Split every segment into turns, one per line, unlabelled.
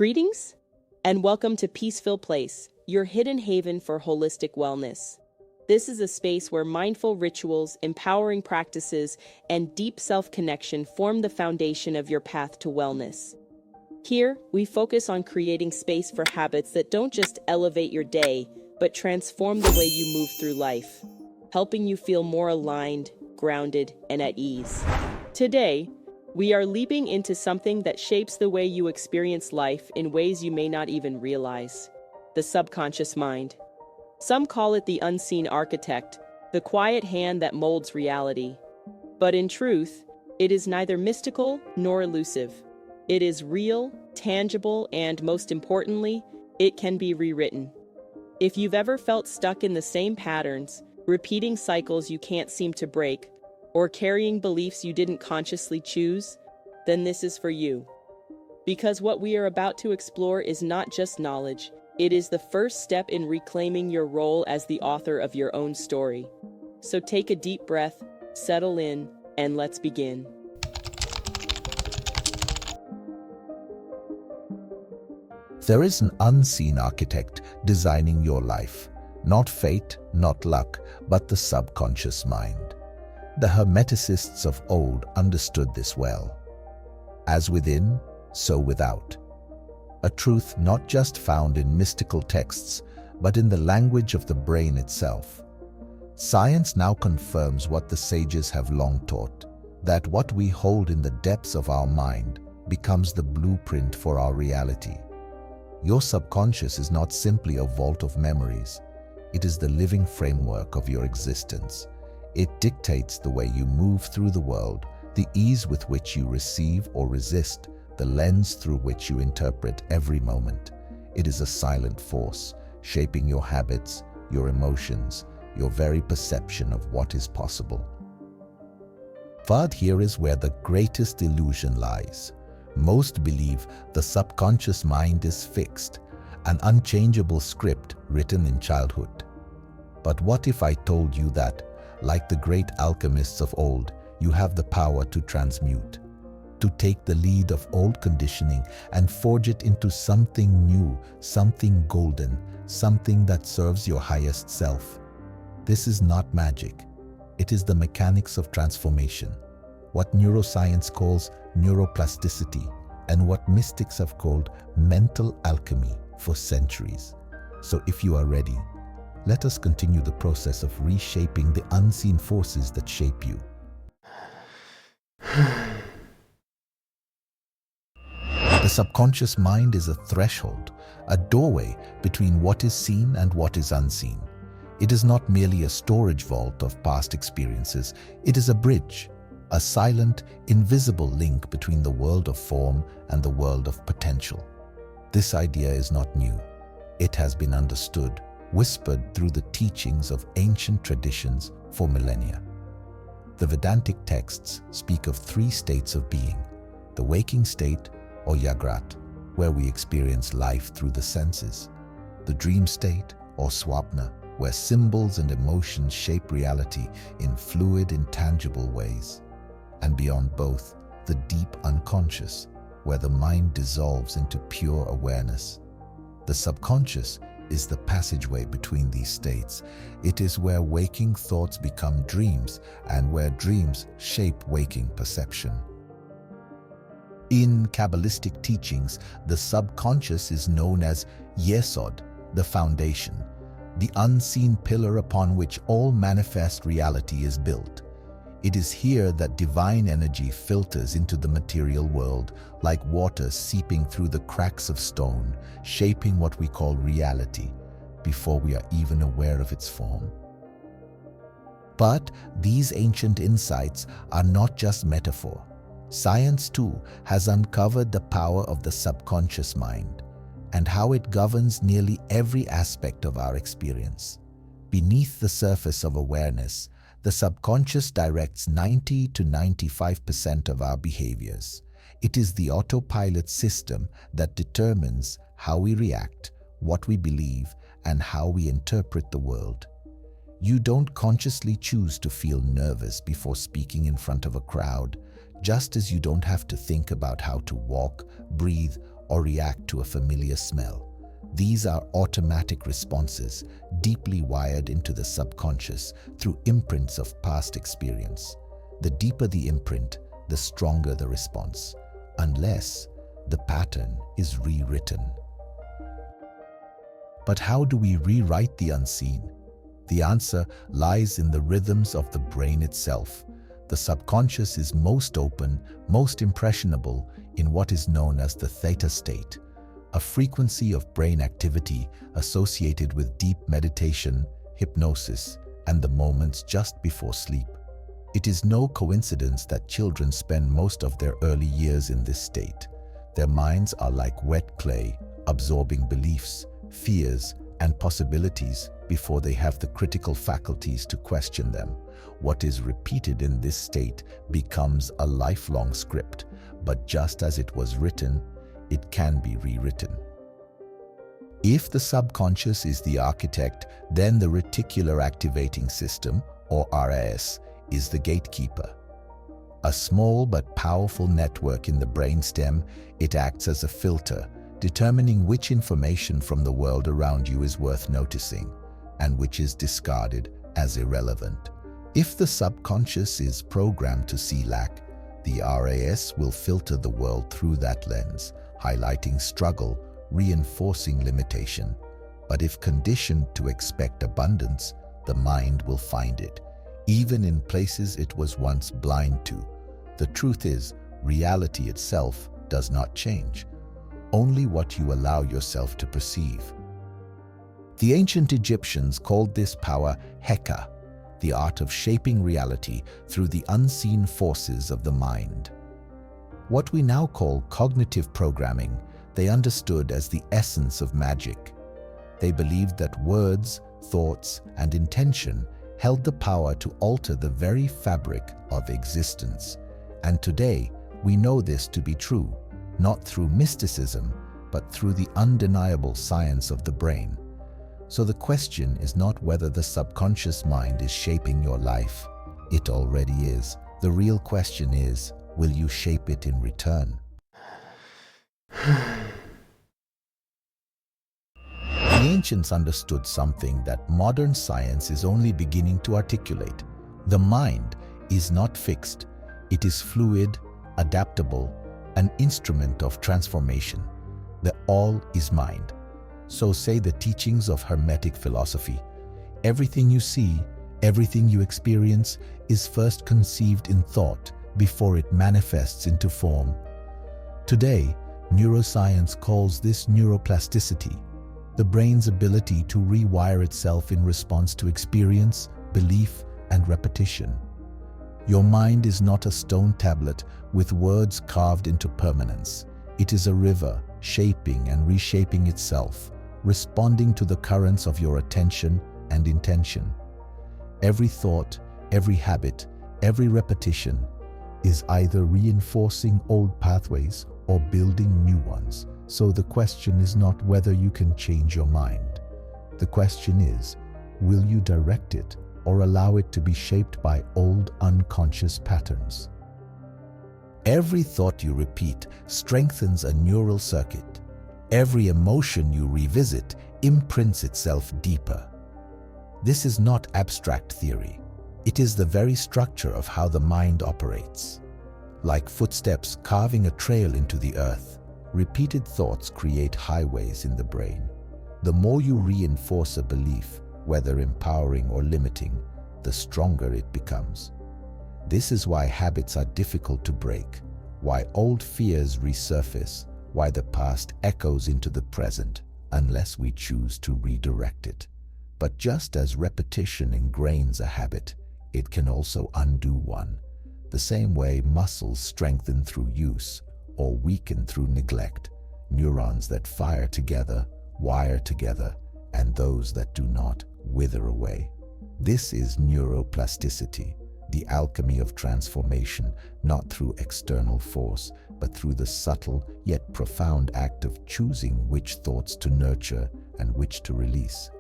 Greetings, and welcome to Peaceful Place, your hidden haven for holistic wellness. This is a space where mindful rituals, empowering practices, and deep self-connection form the foundation of your path to wellness. Here, we focus on creating space for habits that don't just elevate your day, but transform the way you move through life, helping you feel more aligned, grounded, and at ease. Today, we are leaping into something that shapes the way you experience life in ways you may not even realize: the subconscious mind. Some call it the unseen architect, the quiet hand that molds reality. But in truth, it is neither mystical nor elusive. It is real, tangible, and most importantly, it can be rewritten. If you've ever felt stuck in the same patterns, repeating cycles you can't seem to break, or carrying beliefs you didn't consciously choose, then this is for you. Because what we are about to explore is not just knowledge, it is the first step in reclaiming your role as the author of your own story. So take a deep breath, settle in, and let's begin.
There is an unseen architect designing your life. Not fate, not luck, but the subconscious mind. The Hermeticists of old understood this well. As within, so without. A truth not just found in mystical texts, but in the language of the brain itself. Science now confirms what the sages have long taught, that what we hold in the depths of our mind becomes the blueprint for our reality. Your subconscious is not simply a vault of memories. It is the living framework of your existence. It dictates the way you move through the world, the ease with which you receive or resist, the lens through which you interpret every moment. It is a silent force, shaping your habits, your emotions, your very perception of what is possible. But here is where the greatest illusion lies. Most believe the subconscious mind is fixed, an unchangeable script written in childhood. But what if I told you that, like the great alchemists of old, you have the power to transmute, to take the lead of old conditioning and forge it into something new, something golden, something that serves your highest self? This is not magic. It is the mechanics of transformation, what neuroscience calls neuroplasticity, and what mystics have called mental alchemy for centuries. So if you are ready, let us continue the process of reshaping the unseen forces that shape you. The subconscious mind is a threshold, a doorway between what is seen and what is unseen. It is not merely a storage vault of past experiences, it is a bridge, a silent, invisible link between the world of form and the world of potential. This idea is not new. It has been understood, whispered through the teachings of ancient traditions for millennia. The Vedantic texts speak of three states of being: the waking state, or Jagrat, where we experience life through the senses; the dream state, or Swapna, where symbols and emotions shape reality in fluid, intangible ways; and beyond both, the deep unconscious, where the mind dissolves into pure awareness. The subconscious is the passageway between these states. It is where waking thoughts become dreams and where dreams shape waking perception. In Kabbalistic teachings, the subconscious is known as Yesod, the foundation, the unseen pillar upon which all manifest reality is built. It is here that divine energy filters into the material world, like water seeping through the cracks of stone, shaping what we call reality, before we are even aware of its form. But these ancient insights are not just metaphor. Science, too, has uncovered the power of the subconscious mind and how it governs nearly every aspect of our experience. Beneath the surface of awareness, the subconscious directs 90 to 95% of our behaviors. It is the autopilot system that determines how we react, what we believe, and how we interpret the world. You don't consciously choose to feel nervous before speaking in front of a crowd, just as you don't have to think about how to walk, breathe, or react to a familiar smell. These are automatic responses, deeply wired into the subconscious through imprints of past experience. The deeper the imprint, the stronger the response, unless the pattern is rewritten. But how do we rewrite the unseen? The answer lies in the rhythms of the brain itself. The subconscious is most open, most impressionable in what is known as the theta state, a frequency of brain activity associated with deep meditation, hypnosis, and the moments just before sleep. It is no coincidence that children spend most of their early years in this state. Their minds are like wet clay, absorbing beliefs, fears, and possibilities before they have the critical faculties to question them. What is repeated in this state becomes a lifelong script, but just as it was written, it can be rewritten. If the subconscious is the architect, then the reticular activating system, or RAS, is the gatekeeper. A small but powerful network in the brainstem, it acts as a filter, determining which information from the world around you is worth noticing and which is discarded as irrelevant. If the subconscious is programmed to see lack, the RAS will filter the world through that lens, highlighting struggle, reinforcing limitation. But if conditioned to expect abundance, the mind will find it, even in places it was once blind to. The truth is, reality itself does not change, only what you allow yourself to perceive. The ancient Egyptians called this power Heka, the art of shaping reality through the unseen forces of the mind. What we now call cognitive programming, they understood as the essence of magic. They believed that words, thoughts, and intention held the power to alter the very fabric of existence. And today, we know this to be true, not through mysticism, but through the undeniable science of the brain. So the question is not whether the subconscious mind is shaping your life. It already is. The real question is, will you shape it in return? The ancients understood something that modern science is only beginning to articulate. The mind is not fixed. It is fluid, adaptable, an instrument of transformation. The all is mind. So say the teachings of Hermetic philosophy. Everything you see, everything you experience is first conceived in thought before it manifests into form. Today, neuroscience calls this neuroplasticity, the brain's ability to rewire itself in response to experience, belief, and repetition. Your mind is not a stone tablet with words carved into permanence. It is a river, shaping and reshaping itself, responding to the currents of your attention and intention. Every thought, every habit, every repetition is either reinforcing old pathways or building new ones. So the question is not whether you can change your mind. The question is, will you direct it or allow it to be shaped by old unconscious patterns? Every thought you repeat strengthens a neural circuit. Every emotion you revisit imprints itself deeper. This is not abstract theory. It is the very structure of how the mind operates. Like footsteps carving a trail into the earth, repeated thoughts create highways in the brain. The more you reinforce a belief, whether empowering or limiting, the stronger it becomes. This is why habits are difficult to break, why old fears resurface, why the past echoes into the present, unless we choose to redirect it. But just as repetition ingrains a habit, it can also undo one. The same way muscles strengthen through use or weaken through neglect, neurons that fire together, wire together, and those that do not wither away. This is neuroplasticity, the alchemy of transformation, not through external force, but through the subtle yet profound act of choosing which thoughts to nurture and which to release.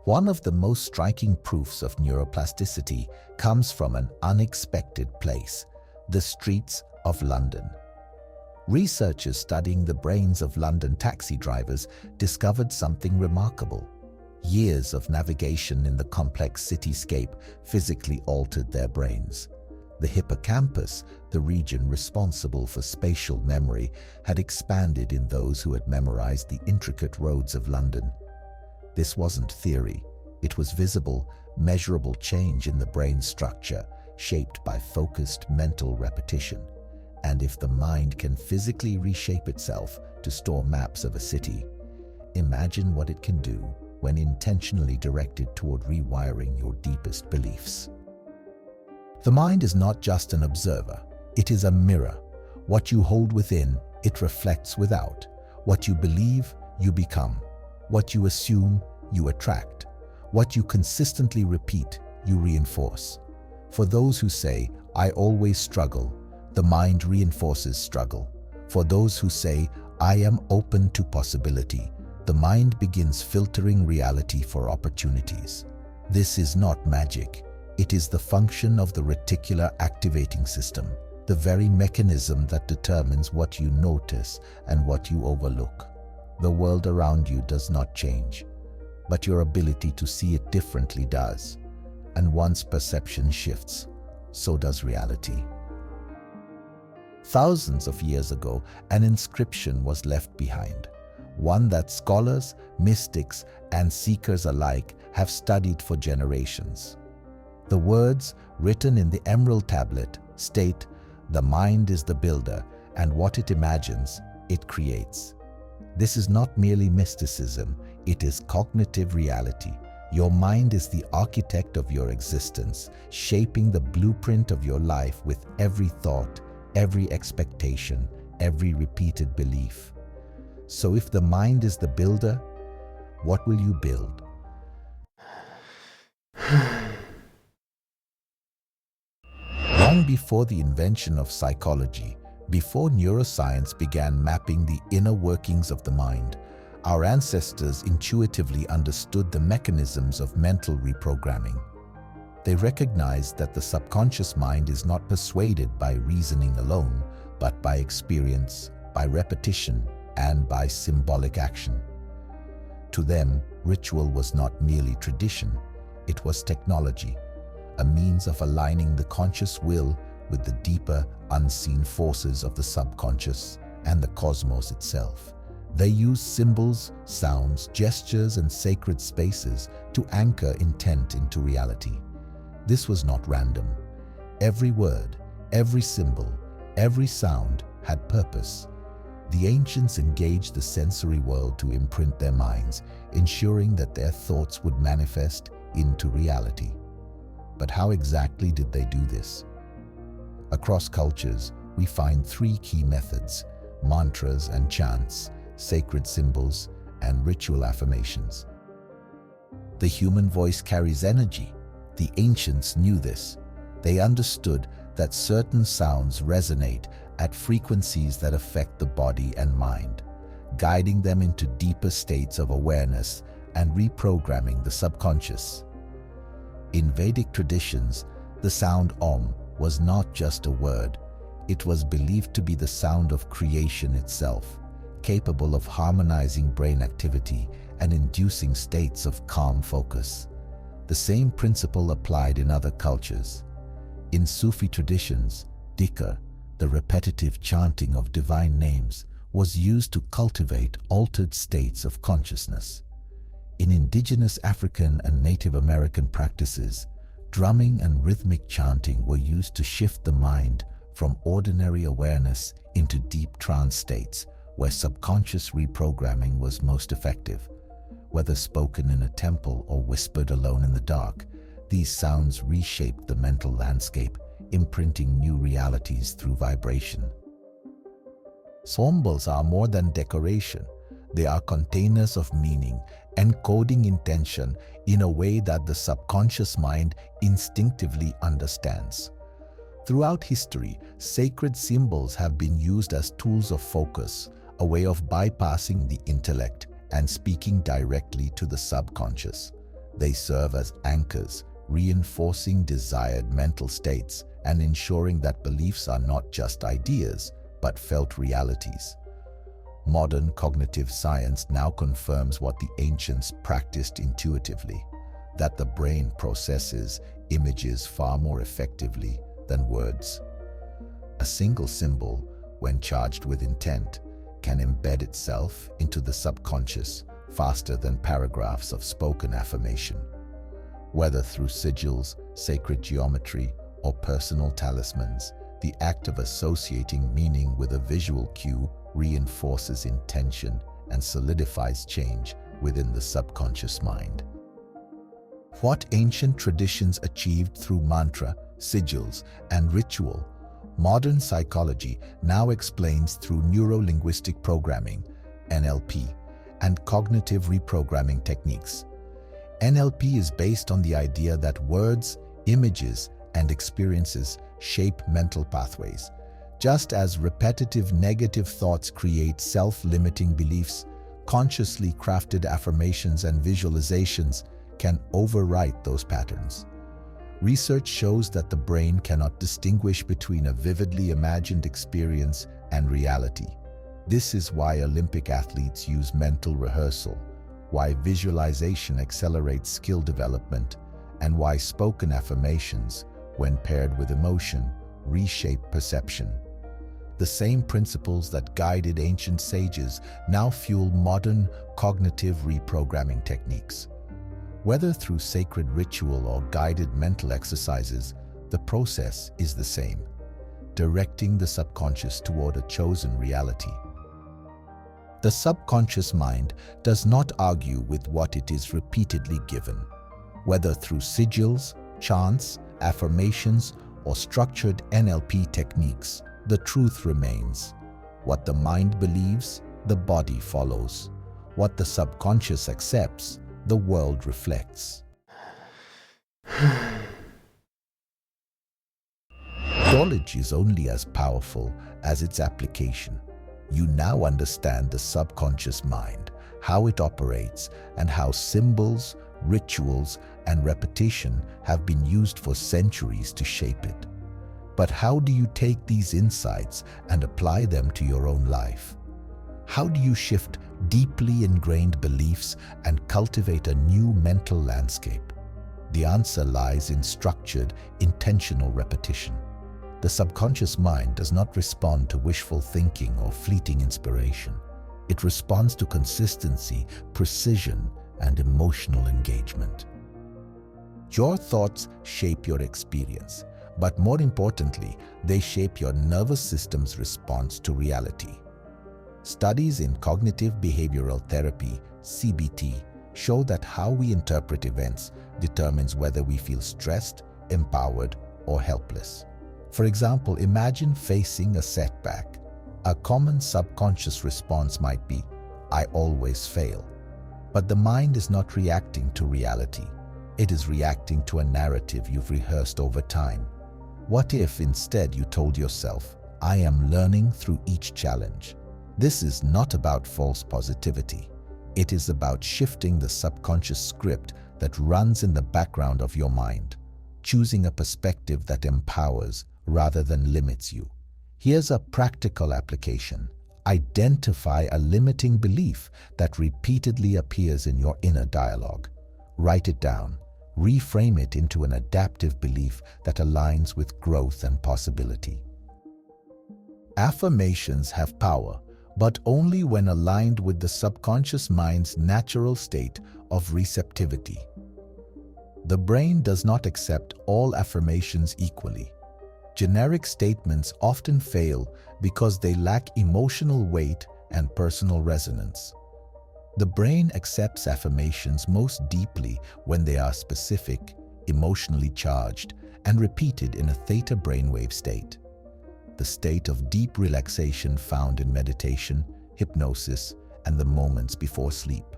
One of the most striking proofs of neuroplasticity comes from an unexpected place, the streets of London. Researchers studying the brains of London taxi drivers discovered something remarkable. Years of navigation in the complex cityscape physically altered their brains. The hippocampus, the region responsible for spatial memory, had expanded in those who had memorized the intricate roads of London. This wasn't theory. It was visible, measurable change in the brain structure, shaped by focused mental repetition. And if the mind can physically reshape itself to store maps of a city, imagine what it can do when intentionally directed toward rewiring your deepest beliefs. The mind is not just an observer, it is a mirror. What you hold within, it reflects without. What you believe, you become. What you assume, you attract. What you consistently repeat, you reinforce. For those who say, "I always struggle," the mind reinforces struggle. For those who say, "I am open to possibility," the mind begins filtering reality for opportunities. This is not magic. It is the function of the reticular activating system, the very mechanism that determines what you notice and what you overlook. The world around you does not change, but your ability to see it differently does. And once perception shifts, so does reality. Thousands of years ago, an inscription was left behind, one that scholars, mystics, and seekers alike have studied for generations. The words, written in the emerald tablet, state, "The mind is the builder, and what it imagines, it creates." This is not merely mysticism, it is cognitive reality. Your mind is the architect of your existence, shaping the blueprint of your life with every thought, every expectation, every repeated belief. So if the mind is the builder, what will you build? Long before the invention of psychology, before neuroscience began mapping the inner workings of the mind, our ancestors intuitively understood the mechanisms of mental reprogramming. They recognized that the subconscious mind is not persuaded by reasoning alone, but by experience, by repetition, and by symbolic action. To them, ritual was not merely tradition, it was technology, a means of aligning the conscious will with the deeper, unseen forces of the subconscious and the cosmos itself. They used symbols, sounds, gestures, and sacred spaces to anchor intent into reality. This was not random. Every word, every symbol, every sound had purpose. The ancients engaged the sensory world to imprint their minds, ensuring that their thoughts would manifest into reality. But how exactly did they do this? Across cultures, we find three key methods: mantras and chants, sacred symbols, and ritual affirmations. The human voice carries energy. The ancients knew this. They understood that certain sounds resonate at frequencies that affect the body and mind, guiding them into deeper states of awareness and reprogramming the subconscious. In Vedic traditions, the sound Om was not just a word. It was believed to be the sound of creation itself, capable of harmonizing brain activity and inducing states of calm focus. The same principle applied in other cultures. In Sufi traditions, dhikr, the repetitive chanting of divine names, was used to cultivate altered states of consciousness. In indigenous African and Native American practices, drumming and rhythmic chanting were used to shift the mind from ordinary awareness into deep trance states where subconscious reprogramming was most effective. Whether spoken in a temple or whispered alone in the dark, these sounds reshaped the mental landscape, imprinting new realities through vibration. Symbols are more than decoration. They are containers of meaning, encoding intention in a way that the subconscious mind instinctively understands. Throughout history, sacred symbols have been used as tools of focus, a way of bypassing the intellect and speaking directly to the subconscious. They serve as anchors, reinforcing desired mental states and ensuring that beliefs are not just ideas, but felt realities. Modern cognitive science now confirms what the ancients practiced intuitively, that the brain processes images far more effectively than words. A single symbol, when charged with intent, can embed itself into the subconscious faster than paragraphs of spoken affirmation. Whether through sigils, sacred geometry, or personal talismans, the act of associating meaning with a visual cue reinforces intention and solidifies change within the subconscious mind. What ancient traditions achieved through mantra, sigils, and ritual, modern psychology now explains through neuro-linguistic programming, NLP, and cognitive reprogramming techniques. NLP is based on the idea that words, images, and experiences shape mental pathways. Just as repetitive negative thoughts create self-limiting beliefs, consciously crafted affirmations and visualizations can overwrite those patterns. Research shows that the brain cannot distinguish between a vividly imagined experience and reality. This is why Olympic athletes use mental rehearsal, why visualization accelerates skill development, and why spoken affirmations, when paired with emotion, reshape perception. The same principles that guided ancient sages now fuel modern cognitive reprogramming techniques. Whether through sacred ritual or guided mental exercises, the process is the same, directing the subconscious toward a chosen reality. The subconscious mind does not argue with what it is repeatedly given. Whether through sigils, chants, affirmations, or structured NLP techniques, the truth remains. What the mind believes, the body follows. What the subconscious accepts, the world reflects. Knowledge is only as powerful as its application. You now understand the subconscious mind, how it operates, and how symbols, rituals, and repetition have been used for centuries to shape it. But how do you take these insights and apply them to your own life? How do you shift deeply ingrained beliefs and cultivate a new mental landscape? The answer lies in structured, intentional repetition. The subconscious mind does not respond to wishful thinking or fleeting inspiration. It responds to consistency, precision, and emotional engagement. Your thoughts shape your experience, but more importantly, they shape your nervous system's response to reality. Studies in cognitive behavioral therapy, CBT, show that how we interpret events determines whether we feel stressed, empowered, or helpless. For example, imagine facing a setback. A common subconscious response might be, "I always fail." But the mind is not reacting to reality. It is reacting to a narrative you've rehearsed over time. What if instead you told yourself, "I am learning through each challenge"? This is not about false positivity. It is about shifting the subconscious script that runs in the background of your mind, choosing a perspective that empowers rather than limits you. Here's a practical application. Identify a limiting belief that repeatedly appears in your inner dialogue. Write it down. Reframe it into an adaptive belief that aligns with growth and possibility. Affirmations have power, but only when aligned with the subconscious mind's natural state of receptivity. The brain does not accept all affirmations equally. Generic statements often fail because they lack emotional weight and personal resonance. The brain accepts affirmations most deeply when they are specific, emotionally charged, and repeated in a theta brainwave state, the state of deep relaxation found in meditation, hypnosis, and the moments before sleep.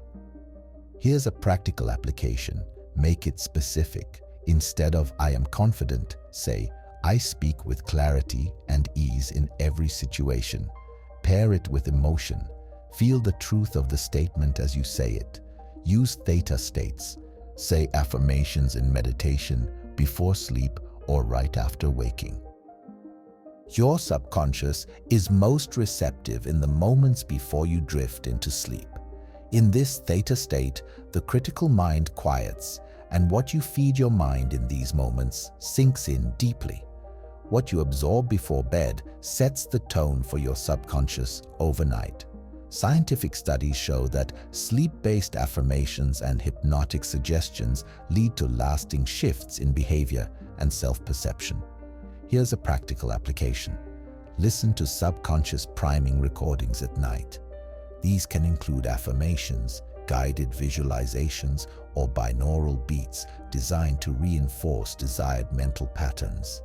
Here's a practical application. Make it specific. Instead of "I am confident," say, "I speak with clarity and ease in every situation." Pair it with emotion. Feel the truth of the statement as you say it. Use theta states. Say affirmations in meditation, before sleep, or right after waking. Your subconscious is most receptive in the moments before you drift into sleep. In this theta state, the critical mind quiets, and what you feed your mind in these moments sinks in deeply. What you absorb before bed sets the tone for your subconscious overnight. Scientific studies show that sleep-based affirmations and hypnotic suggestions lead to lasting shifts in behavior and self-perception. Here's a practical application. Listen to subconscious priming recordings at night. These can include affirmations, guided visualizations, or binaural beats designed to reinforce desired mental patterns.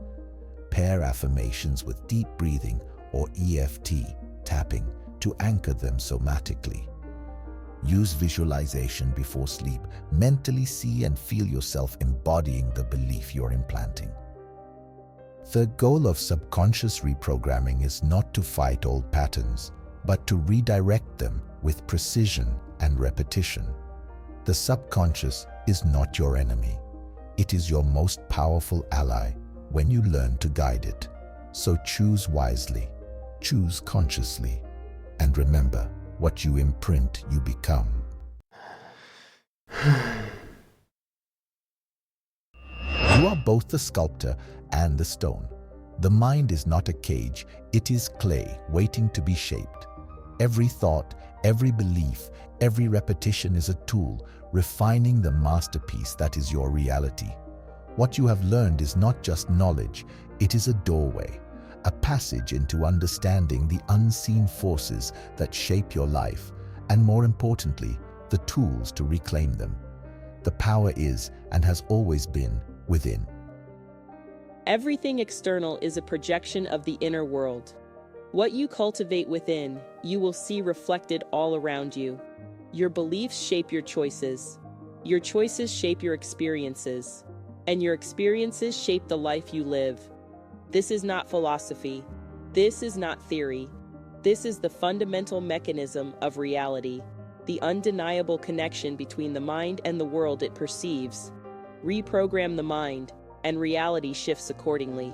Pair affirmations with deep breathing or EFT tapping to anchor them somatically. Use visualization before sleep. Mentally see and feel yourself embodying the belief you're implanting. The goal of subconscious reprogramming is not to fight old patterns, but to redirect them with precision and repetition. The subconscious is not your enemy. It is your most powerful ally when you learn to guide it. So choose wisely, choose consciously, and remember, what you imprint, you become. You are both the sculptor and the stone. The mind is not a cage, it is clay waiting to be shaped. Every thought, every belief, every repetition is a tool, refining the masterpiece that is your reality. What you have learned is not just knowledge, it is a doorway, a passage into understanding the unseen forces that shape your life, and more importantly, the tools to reclaim them. The power is, and has always been, within.
Everything external is a projection of the inner world. What you cultivate within, you will see reflected all around you. Your beliefs shape your choices shape your experiences, and your experiences shape the life you live. This is not philosophy. This is not theory. This is the fundamental mechanism of reality, the undeniable connection between the mind and the world it perceives. Reprogram the mind, and reality shifts accordingly.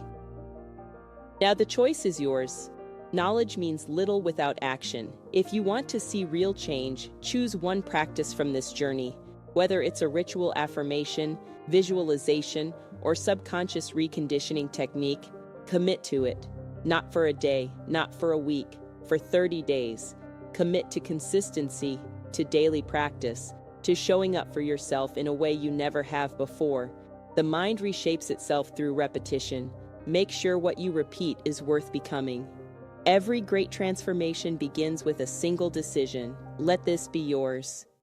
Now the choice is yours. Knowledge means little without action. If you want to see real change, choose one practice from this journey. Whether it's a ritual affirmation, visualization, or subconscious reconditioning technique, commit to it. Not for a day, not for a week, for 30 days. Commit to consistency, to daily practice, to showing up for yourself in a way you never have before. The mind reshapes itself through repetition. Make sure what you repeat is worth becoming. Every great transformation begins with a single decision. Let this be yours.